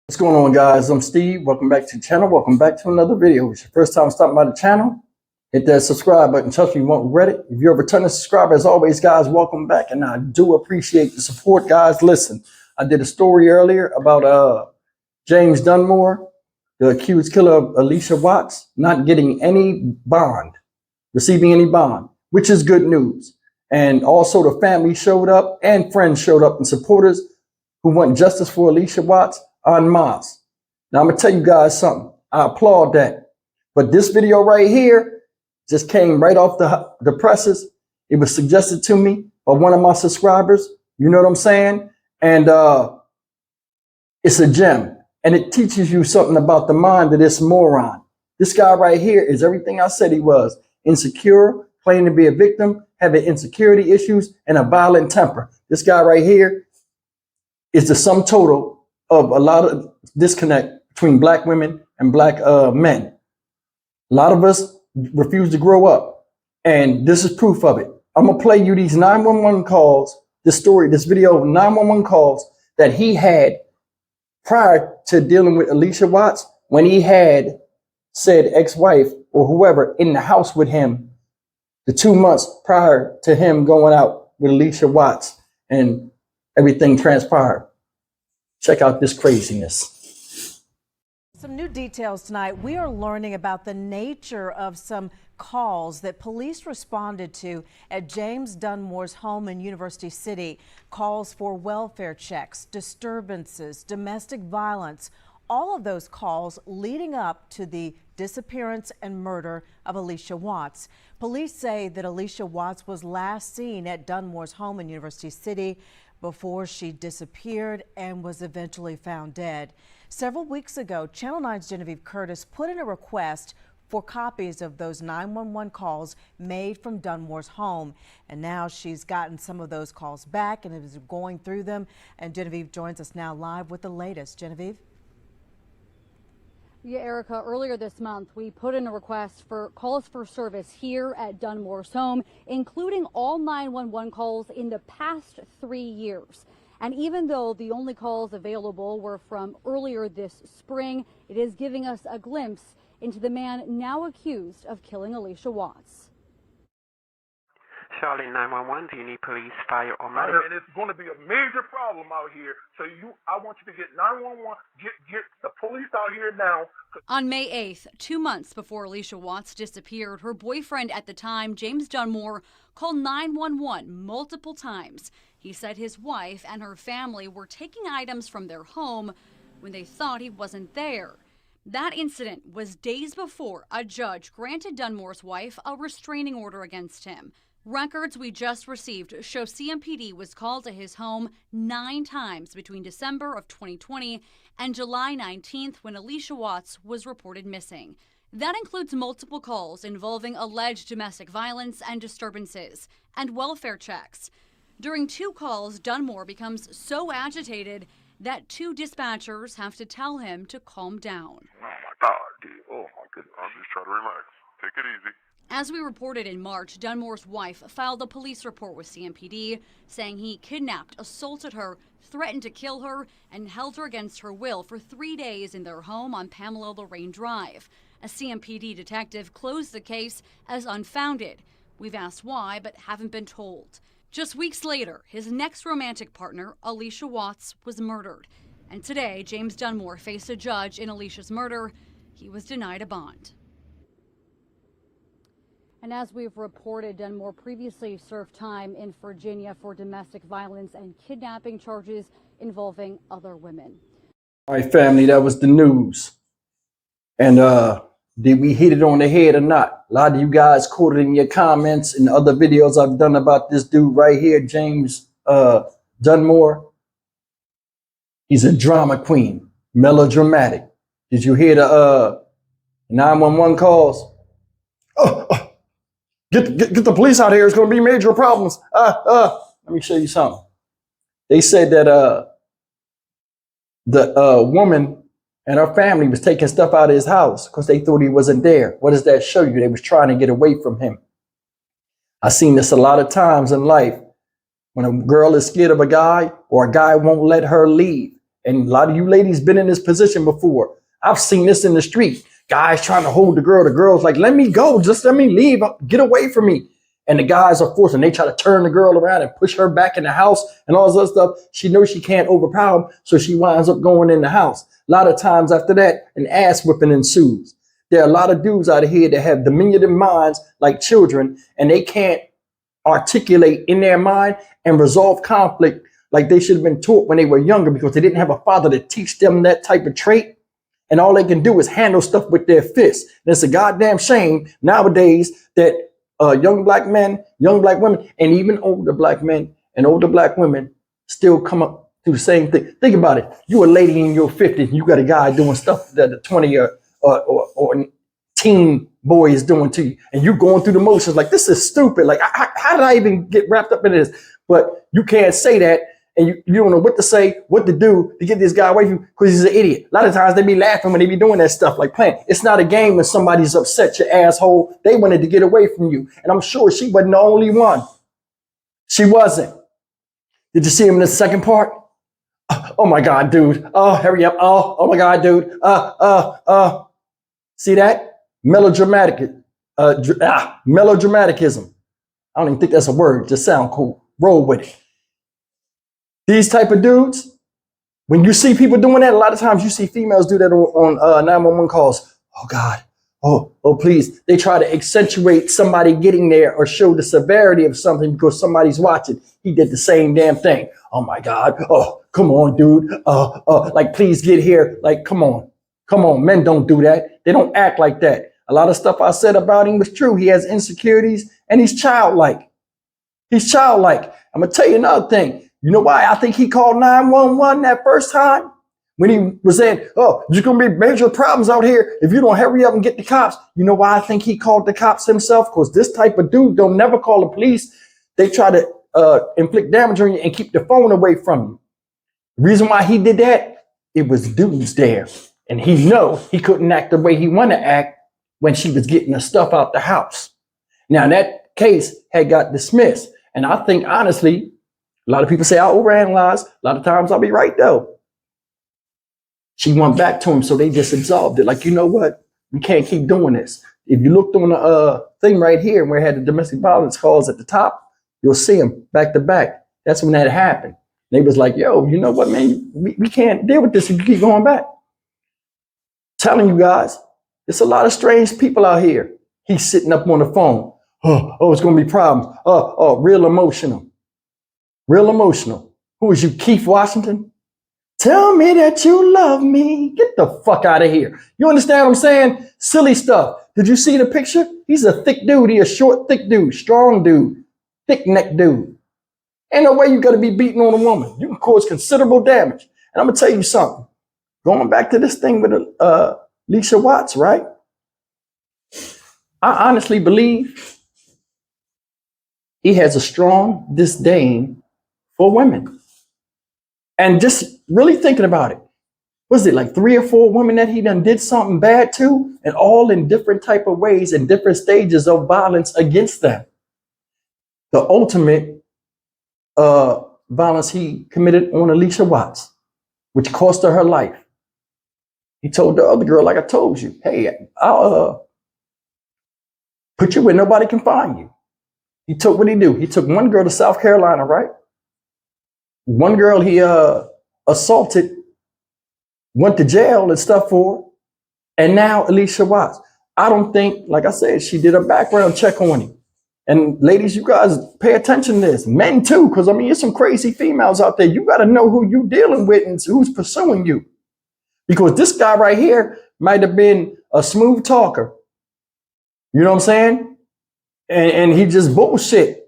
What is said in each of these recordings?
What's going on, guys? I'm Steve. Welcome back to the channel. Welcome back to another video. If it's your first time stopping by the channel, hit that subscribe button. Trust me, you won't regret it. If you're a returning subscriber, as always, guys, welcome back. And I do appreciate the support, guys. Listen, I did a story earlier about James Dunmore, the accused killer of Alicia Watts, not getting any bond, receiving any bond, which is good news. And also the family showed up and friends showed up and supporters who want justice for Alicia Watts en masse. Now I'm gonna tell you guys something. I applaud that. But this video right here just came right off the presses. It was suggested to me by one of my subscribers. You know what I'm saying? And it's a gem. And it teaches you something about the mind of this moron. This guy right here is everything I said he was. Insecure, claiming to be a victim, having insecurity issues, and a violent temper. This guy right here is the sum total of a lot of disconnect between black women and black men. A lot of us refuse to grow up, and this is proof of it. I'm gonna play you these 911 calls, this video of 911 calls that he had prior to dealing with Alicia Watts, when he had said ex-wife or whoever in the house with him the 2 months prior to him going out with Alicia Watts and everything transpired. Check out this craziness. Some new details tonight. We are learning about the nature of some calls that police responded to at James Dunmore's home in University City. Calls for welfare checks, disturbances, domestic violence. All of those calls leading up to the disappearance and murder of Alicia Watts. Police say that Alicia Watts was last seen at Dunmore's home in University City before she disappeared and was eventually found dead. Several weeks ago, Channel 9's Genevieve Curtis put in a request for copies of those 911 calls made from Dunmore's home. And now she's gotten some of those calls back and is going through them. And Genevieve joins us now live with the latest. Genevieve? Yeah, Erica, earlier this month, we put in a request for calls for service here at Dunmore's home, including all 911 calls in the past 3 years. And even though the only calls available were from earlier this spring, it is giving us a glimpse into the man now accused of killing Alicia Watts. Charlotte 911, do you need police, fire, or medical? And it's going to be a major problem out here. So I want you to get 911, get the police out here now. On May 8th, 2 months before Alicia Watts disappeared, her boyfriend at the time, James Dunmore, called 911 multiple times. He said his wife and her family were taking items from their home when they thought he wasn't there. That incident was days before a judge granted Dunmore's wife a restraining order against him. Records we just received show CMPD was called to his home 9 times between December of 2020 and July 19th, when Alicia Watts was reported missing. That includes multiple calls involving alleged domestic violence and disturbances, and welfare checks. During 2 calls, Dunmore becomes so agitated that 2 dispatchers have to tell him to calm down. Oh my God, dude. Oh my goodness. I'm just trying to relax. Take it easy. As we reported in March, Dunmore's wife filed a police report with CMPD saying he kidnapped, assaulted her, threatened to kill her, and held her against her will for 3 days in their home on Pamela Lorraine Drive. A CMPD detective closed the case as unfounded. We've asked why, but haven't been told. Just weeks later, his next romantic partner, Alicia Watts, was murdered. And today, James Dunmore faced a judge in Alicia's murder. He was denied a bond. And as we've reported, Dunmore previously served time in Virginia for domestic violence and kidnapping charges involving other women. All right, family, that was the news. And did we hit it on the head or not? A lot of you guys quoted in your comments and other videos I've done about this dude right here, James Dunmore. He's a drama queen, melodramatic. Did you hear the 911 calls? Get the police out here. It's going to be major problems. Let me show you something. They said that the woman and her family was taking stuff out of his house because they thought he wasn't there. What does that show you? They was trying to get away from him. I've seen this a lot of times in life. When a girl is scared of a guy or a guy won't let her leave And a lot of you ladies been in this position before. I've seen this in the street. Guys trying to hold the girl. The girl's like, let me go. Just let me leave. Get away from me. And the guys are forced, and they try to turn the girl around and push her back in the house and all this other stuff. She knows she can't overpower them, so she winds up going in the house. A lot of times after that, an ass whipping ensues. There are a lot of dudes out here that have diminutive minds like children, and they can't articulate in their mind and resolve conflict like they should have been taught when they were younger, because they didn't have a father to teach them that type of trait. And all they can do is handle stuff with their fists. And it's a goddamn shame nowadays that young black men, young black women, and even older black men and older black women still come up to the same thing. Think about it. You a lady in your 50s, you got a guy doing stuff that a 20 or teen boy is doing to you, and you going through the motions like, this is stupid. Like, how did I even get wrapped up in this? But you can't say that, and you don't know what to say, what to do to get this guy away from you, because he's an idiot. A lot of times they be laughing when they be doing that stuff, like playing. It's not a game when somebody's upset, you asshole. They wanted to get away from you. And I'm sure she wasn't the only one. She wasn't. Did you see him in the second part? Oh my God, dude. Oh, hurry up. Oh my God, dude. See that? Melodramaticism. I don't even think that's a word. Just sound cool. Roll with it. These type of dudes, when you see people doing that, a lot of times you see females do that on 911 calls. Oh God, oh please. They try to accentuate somebody getting there or show the severity of something because somebody's watching. He did the same damn thing. Oh my God, oh, come on, dude. Like, please get here. Like, come on. Men don't do that. They don't act like that. A lot of stuff I said about him was true. He has insecurities and he's childlike. I'm gonna tell you another thing. You know why I think he called 911 that first time? When he was saying, oh, there's going to be major problems out here if you don't hurry up and get the cops. You know why I think he called the cops himself? Because this type of dude don't never call the police. They try to inflict damage on you and keep the phone away from you. The reason why he did that, it was dudes there. And he know he couldn't act the way he wanted to act when she was getting the stuff out the house. Now, that case had got dismissed. And I think, honestly, a lot of people say I overanalyze. A lot of times I'll be right, though. She went back to him, so they just absolved it. Like, you know what? We can't keep doing this. If you looked on the thing right here where it had the domestic violence calls at the top, you'll see them back to back. That's when that happened. They was like, yo, you know what, man? We can't deal with this if you keep going back. Telling you guys, there's a lot of strange people out here. He's sitting up on the phone. Oh, it's going to be problems. Real emotional. Who is you, Keith Washington? Tell me that you love me. Get the fuck out of here. You understand what I'm saying? Silly stuff. Did you see the picture? He's a thick dude. He's a short, thick dude, strong dude, thick neck dude. Ain't no way you got to be beating on a woman. You can cause considerable damage. And I'm going to tell you something. Going back to this thing with Alicia Watts, right? I honestly believe he has a strong disdain for women. And just really thinking about it, was it like 3 or 4 women that he done did something bad to, and all in different type of ways and different stages of violence against them? The ultimate violence he committed on Alicia Watts, which cost her life. He told the other girl, like I told you, hey, I'll put you where nobody can find you. He took what he do. He took one girl to South Carolina, right? One girl he assaulted, went to jail and stuff for, and now Alicia Watts. I don't think, like I said, she did a background check on him. And ladies, you guys pay attention to this. Men too, because I mean, there's some crazy females out there. You got to know who you dealing with and who's pursuing you. Because this guy right here might have been a smooth talker. You know what I'm saying? And he just bullshit.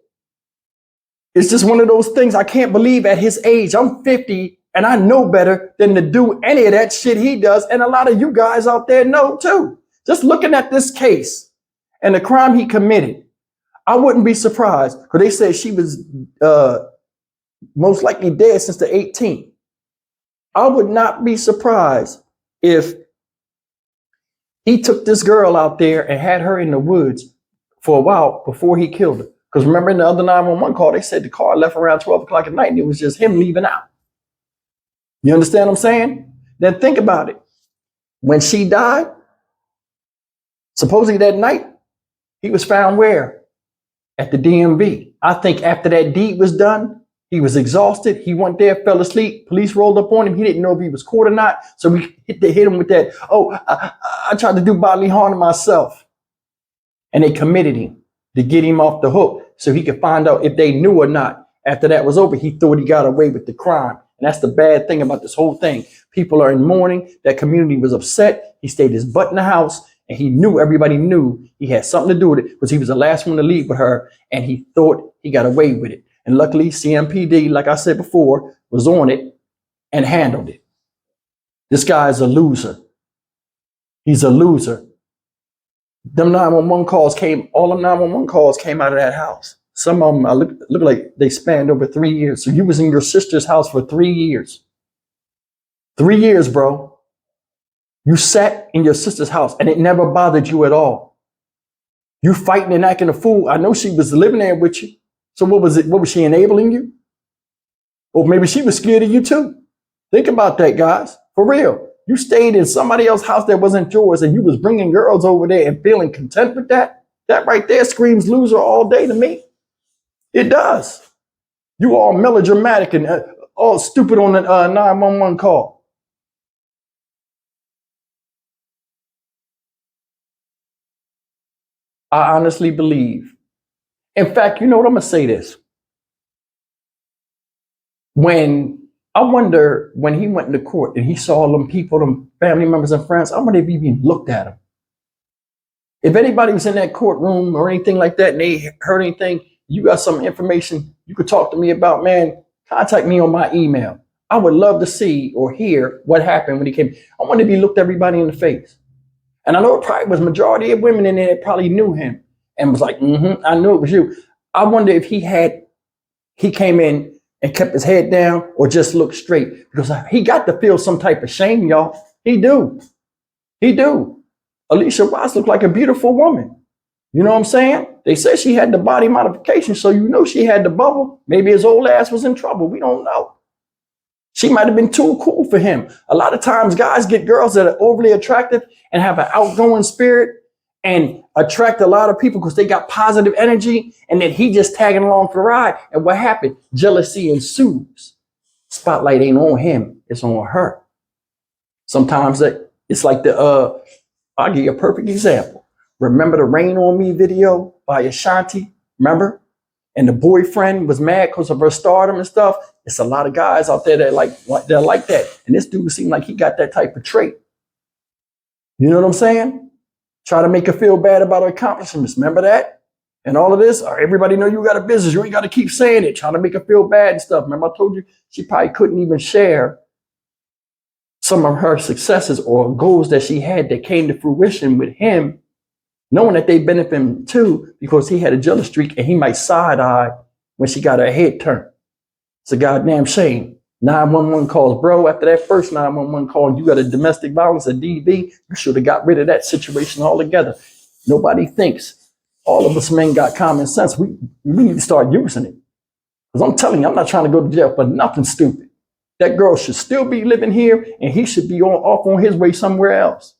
It's just one of those things I can't believe at his age. I'm 50 and I know better than to do any of that shit he does. And a lot of you guys out there know too. Just looking at this case and the crime he committed, I wouldn't be surprised, because they said she was most likely dead since the 18th. I would not be surprised if he took this girl out there and had her in the woods for a while before he killed her. Because remember in the other 911 call, they said the car left around 12 o'clock at night and it was just him leaving out. You understand what I'm saying? Then think about it. When she died, supposedly that night, he was found where? At the DMV. I think after that deed was done, he was exhausted. He went there, fell asleep. Police rolled up on him. He didn't know if he was caught or not. So we hit him with that. Oh, I tried to do bodily harm to myself. And they committed him to get him off the hook so he could find out if they knew or not. After that was over, he thought he got away with the crime. And that's the bad thing about this whole thing. People are in mourning. That community was upset. He stayed his butt in the house. And he knew, everybody knew he had something to do with it because he was the last one to leave with her. And he thought he got away with it. And luckily, CMPD, like I said before, was on it and handled it. This guy is a loser. He's a loser. Them 911 calls came, all them 911 calls came out of that house. Some of them look like they spanned over 3 years. So you was in your sister's house for 3 years. 3 years, bro. You sat in your sister's house and it never bothered you at all. You fighting and acting a fool. I know she was living there with you. So what was it? What was she enabling you? Or maybe she was scared of you too. Think about that, guys. For real. You stayed in somebody else's house that wasn't yours and you was bringing girls over there and feeling content with that. That right there screams loser all day to me. It does. You all melodramatic and all stupid on the 911 call. I honestly believe. In fact, you know what? I'm going to say this. I wonder when he went into court and he saw all them people, them family members and friends, I wonder if he even looked at them. If anybody was in that courtroom or anything like that and they heard anything, you got some information you could talk to me about, man, contact me on my email. I would love to see or hear what happened when he came. I wonder if he looked everybody in the face. And I know it probably was majority of women in there that probably knew him and was like, I knew it was you. I wonder if he came in and kept his head down or just looked straight, because he got to feel some type of shame, y'all. He do. Alicia Watts looked like a beautiful woman. You know what I'm saying? They said she had the body modification, so you know she had the bubble. Maybe his old ass was in trouble. We don't know. She might have been too cool for him. A lot of times guys get girls that are overly attractive and have an outgoing spirit and attract a lot of people because they got positive energy, and then he just tagging along for the ride. And what happened? Jealousy ensues. Spotlight ain't on him, it's on her. Sometimes it's like I'll give you a perfect example. Remember the Rain on Me video by Ashanti? Remember? And the boyfriend was mad because of her stardom and stuff. It's a lot of guys out there that like that. And this dude seemed like he got that type of trait. You know what I'm saying? Try to make her feel bad about her accomplishments. Remember that? And all of this, everybody know you got a business. You ain't got to keep saying it. Trying to make her feel bad and stuff. Remember I told you she probably couldn't even share some of her successes or goals that she had that came to fruition with him, knowing that they benefit him too, because he had a jealous streak and he might side eye when she got her head turned. It's a goddamn shame. 911 calls, bro. After that first 911 call, you got a domestic violence, a DV. You should have got rid of that situation altogether. Nobody thinks. All of us men got common sense. We need to start using it. Because I'm telling you, I'm not trying to go to jail for nothing stupid. That girl should still be living here and he should be off on his way somewhere else.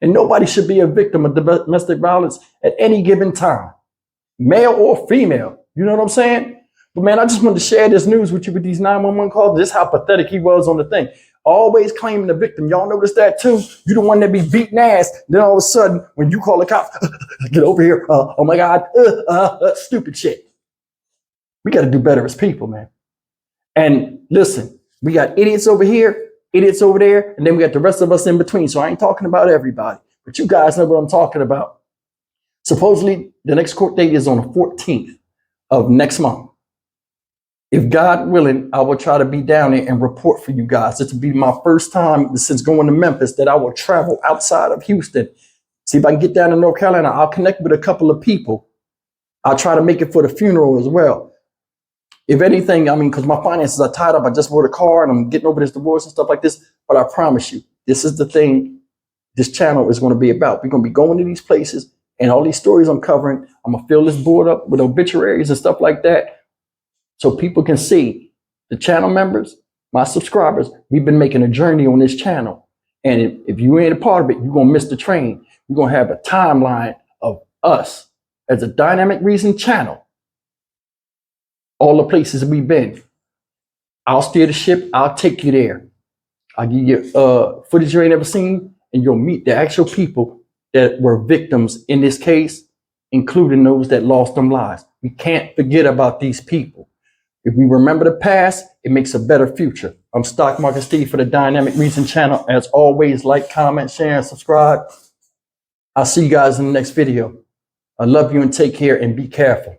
And nobody should be a victim of domestic violence at any given time, male or female. You know what I'm saying? But man, I just wanted to share this news with you with these 911 calls. This is how pathetic he was on the thing. Always claiming the victim. Y'all notice that too? You the one that be beating ass. Then all of a sudden, when you call the cops, get over here. Oh my God, stupid shit. We got to do better as people, man. And listen, we got idiots over here, idiots over there, and then we got the rest of us in between. So I ain't talking about everybody, but you guys know what I'm talking about. Supposedly, the next court date is on the 14th of next month. If God willing, I will try to be down there and report for you guys. This will be my first time since going to Memphis that I will travel outside of Houston. See if I can get down to North Carolina. I'll connect with a couple of people. I'll try to make it for the funeral as well. If anything, I mean, because my finances are tied up. I just bought a car and I'm getting over this divorce and stuff like this. But I promise you, this is the thing this channel is going to be about. We're going to be going to these places and all these stories I'm covering. I'm going to fill this board up with obituaries and stuff like that, so people can see the channel members my subscribers, we've been making a journey on this channel. And if you ain't a part of it, you're going to miss the train. You're going to have a timeline of us as a Dynamic Reason channel. All the places we've been. I'll steer the ship. I'll take you there. I'll give you footage you ain't ever seen, and you'll meet the actual people that were victims in this case, including those that lost their lives. We can't forget about these people. If we remember the past, it makes a better future. I'm Stock Market Steve for the Dynamic Reason channel. As always, like, comment, share, and subscribe. I'll see you guys in the next video. I love you and take care and be careful.